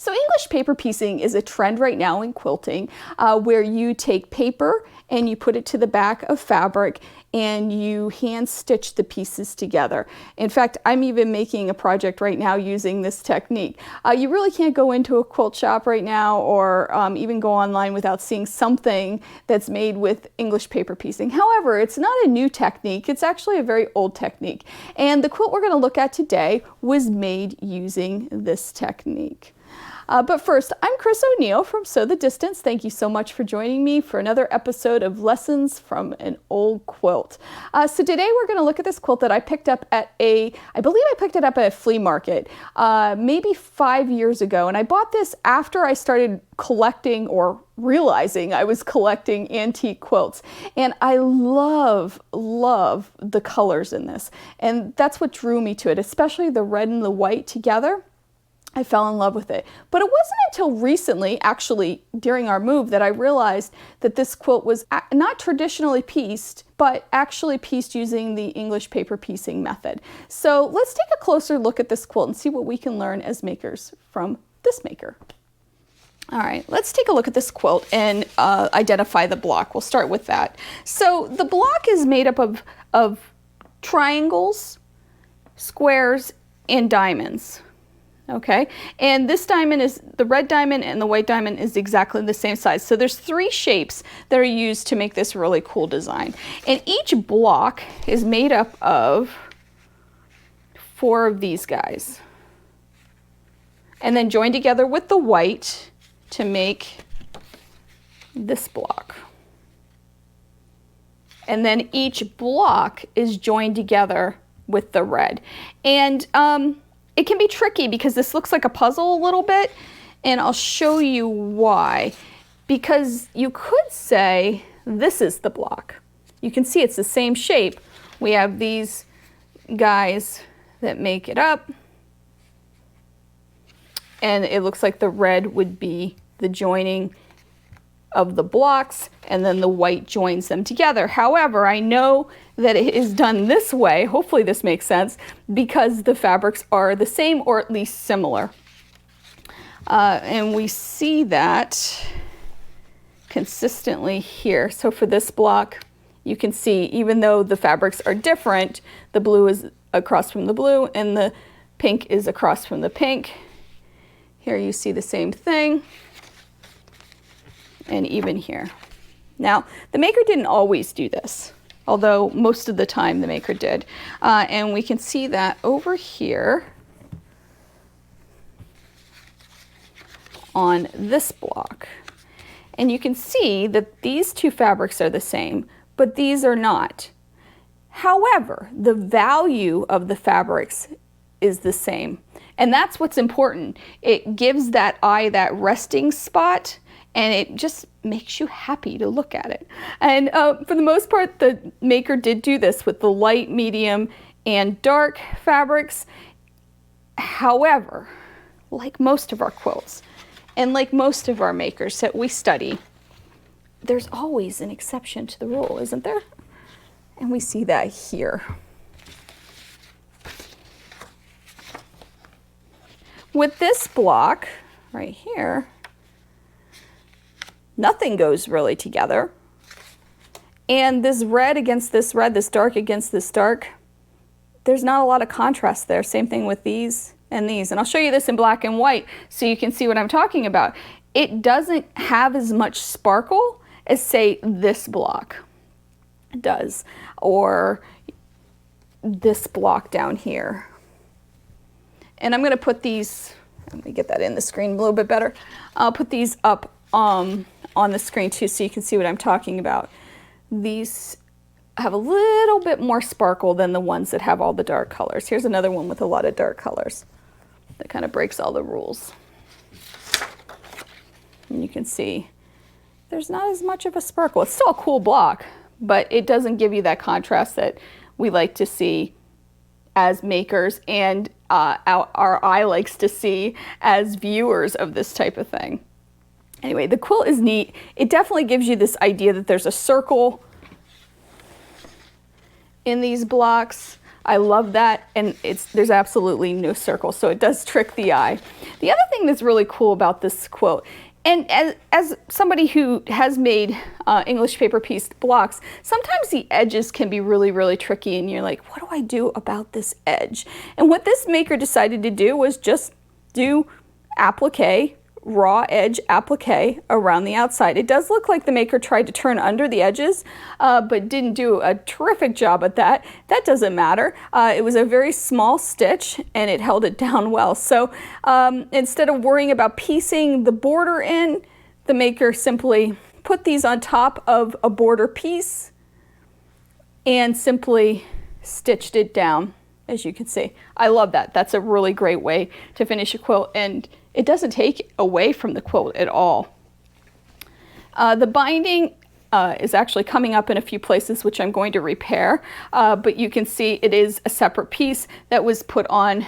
So English paper piecing is a trend right now in quilting where you take paper and you put it to the back of fabric and you hand stitch the pieces together. In fact, I'm even making a project right now using this technique. You really can't go into a quilt shop right now or even go online without seeing something that's made with English paper piecing. However, it's not a new technique, it's actually a very old technique. And the quilt we're going to look at today was made using this technique. But first, I'm Chris O'Neill from Sew the Distance. Thank you so much for joining me for another episode of Lessons from an Old Quilt. So today we're going to look at this quilt that I picked up at I believe I picked it up at a flea market maybe 5 years ago. And I bought this after I started collecting or realizing I was collecting antique quilts. And I love the colors in this. And that's what drew me to it, especially the red and the white together. I fell in love with it. But it wasn't until recently, actually during our move, that I realized that this quilt was not traditionally pieced, but actually pieced using the English paper piecing method. So let's take a closer look at this quilt and see what we can learn as makers from this maker. All right, let's take a look at this quilt and identify the block. We'll start with that. So the block is made up of triangles, squares, and diamonds. Okay, and this diamond is, the red diamond and the white diamond is exactly the same size. So there's 3 shapes that are used to make this really cool design. And each block is made up of 4 of these guys. And then joined together with the white to make this block. And then each block is joined together with the red. And it can be tricky because this looks like a puzzle a little bit, and I'll show you why. Because you could say this is the block. You can see it's the same shape. We have these guys that make it up, and it looks like the red would be the joining of the blocks, and then the white joins them together. However, I know that it is done this way, hopefully this makes sense, because the fabrics are the same or at least similar. And we see that consistently here. So for this block, you can see even though the fabrics are different, the blue is across from the blue and the pink is across from the pink. Here you see the same thing. And even here. Now, the maker didn't always do this, although most of the time the maker did. And we can see that over here on this block. And you can see that these 2 fabrics are the same, but these are not. However, the value of the fabrics is the same. And that's what's important. It gives that eye that resting spot, and it just makes you happy to look at it. And for the most part, the maker did do this with the light, medium, and dark fabrics. However, like most of our quilts, and like most of our makers that we study, there's always an exception to the rule, isn't there? And we see that here. With this block right here, nothing goes really together. And this red against this red, this dark against this dark, there's not a lot of contrast there. Same thing with these and these. And I'll show you this in black and white so you can see what I'm talking about. It doesn't have as much sparkle as, say, this block does, or this block down here. And I'm going to put these, let me get that in the screen a little bit better. I'll put these up on the screen too so you can see what I'm talking about. These have a little bit more sparkle than the ones that have all the dark colors. Here's another one with a lot of dark colors that kind of breaks all the rules. And you can see there's not as much of a sparkle. It's still a cool block, but it doesn't give you that contrast that we like to see as makers, and our eye likes to see as viewers of this type of thing. Anyway, the quilt is neat. It definitely gives you this idea that there's a circle in these blocks. I love that, and there's absolutely no circle, so it does trick the eye. The other thing that's really cool about this quilt, and as somebody who has made English paper pieced blocks, sometimes the edges can be really, really tricky, and you're like, what do I do about this edge? And what this maker decided to do was just do applique, raw edge applique around the outside. It does look like the maker tried to turn under the edges, but didn't do a terrific job at that. That doesn't matter. It was a very small stitch and it held it down well. So instead of worrying about piecing the border in, the maker simply put these on top of a border piece and simply stitched it down, as you can see. I love that. That's a really great way to finish a quilt, and it doesn't take away from the quilt at all. The binding is actually coming up in a few places, which I'm going to repair, but you can see it is a separate piece that was put on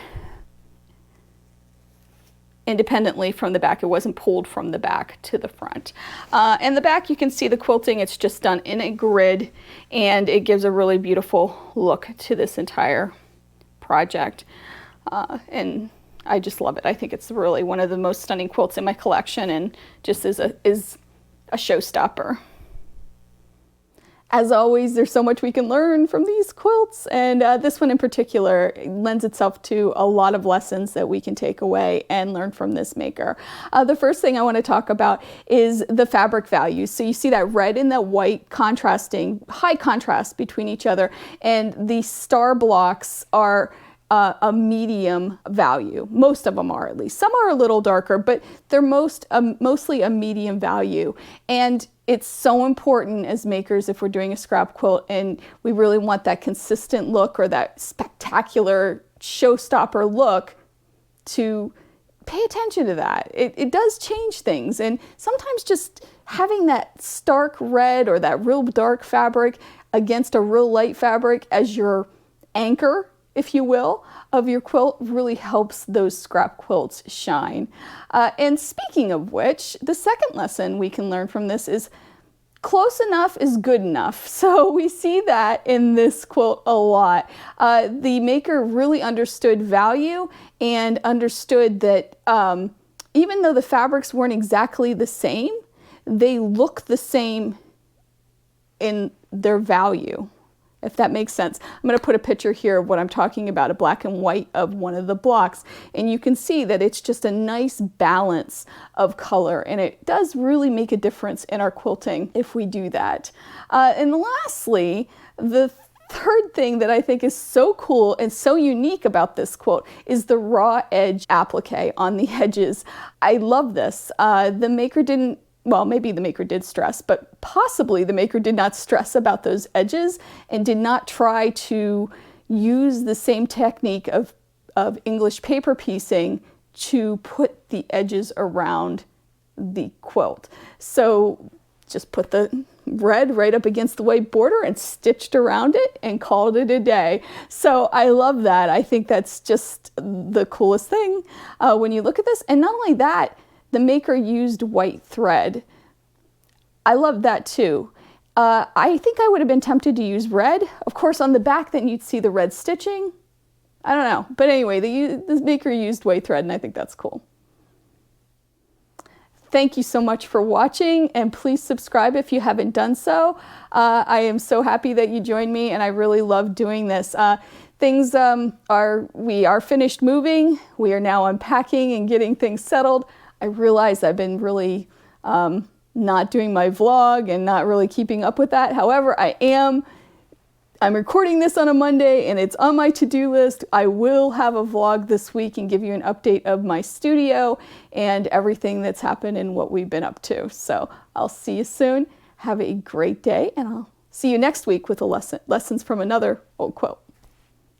independently from the back. It wasn't pulled from the back to the front. And the back, you can see the quilting. It's just done in a grid, and it gives a really beautiful look to this entire project. And I just love it. I think it's really one of the most stunning quilts in my collection, and just is a showstopper. As always, there's so much we can learn from these quilts, and this one in particular lends itself to a lot of lessons that we can take away and learn from this maker. The first thing I want to talk about is the fabric values. So you see that red and that white contrasting, high contrast between each other, and the star blocks are a medium value. Most of them are, at least. Some are a little darker, but they're mostly a medium value. And it's so important as makers, if we're doing a scrap quilt and we really want that consistent look or that spectacular showstopper look, to pay attention to that. It does change things, and sometimes just having that stark red or that real dark fabric against a real light fabric as your anchor, if you will, of your quilt really helps those scrap quilts shine. And speaking of which, the second lesson we can learn from this is close enough is good enough. So we see that in this quilt a lot. The maker really understood value and understood that even though the fabrics weren't exactly the same, they look the same in their value, if that makes sense. I'm going to put a picture here of what I'm talking about, a black and white of one of the blocks, and you can see that it's just a nice balance of color, and it does really make a difference in our quilting if we do that. And lastly, the third thing that I think is so cool and so unique about this quilt is the raw edge applique on the edges. I love this. The maker didn't, well, maybe the maker did stress, but possibly the maker did not stress about those edges and did not try to use the same technique of English paper piecing to put the edges around the quilt. So just put the red right up against the white border and stitched around it and called it a day. So I love that. I think that's just the coolest thing when you look at this. And not only that, the maker used white thread. I love that too. I think I would have been tempted to use red. Of course, on the back, then you'd see the red stitching. I don't know. But anyway, the maker used white thread, and I think that's cool. Thank you so much for watching, and please subscribe if you haven't done so. I am so happy that you joined me, and I really love doing this. We are finished moving. We are now unpacking and getting things settled. I realize I've been really not doing my vlog and not really keeping up with that. However, I'm recording this on a Monday and it's on my to-do list. I will have a vlog this week and give you an update of my studio and everything that's happened and what we've been up to. So I'll see you soon. Have a great day, and I'll see you next week with lessons from another old quilt.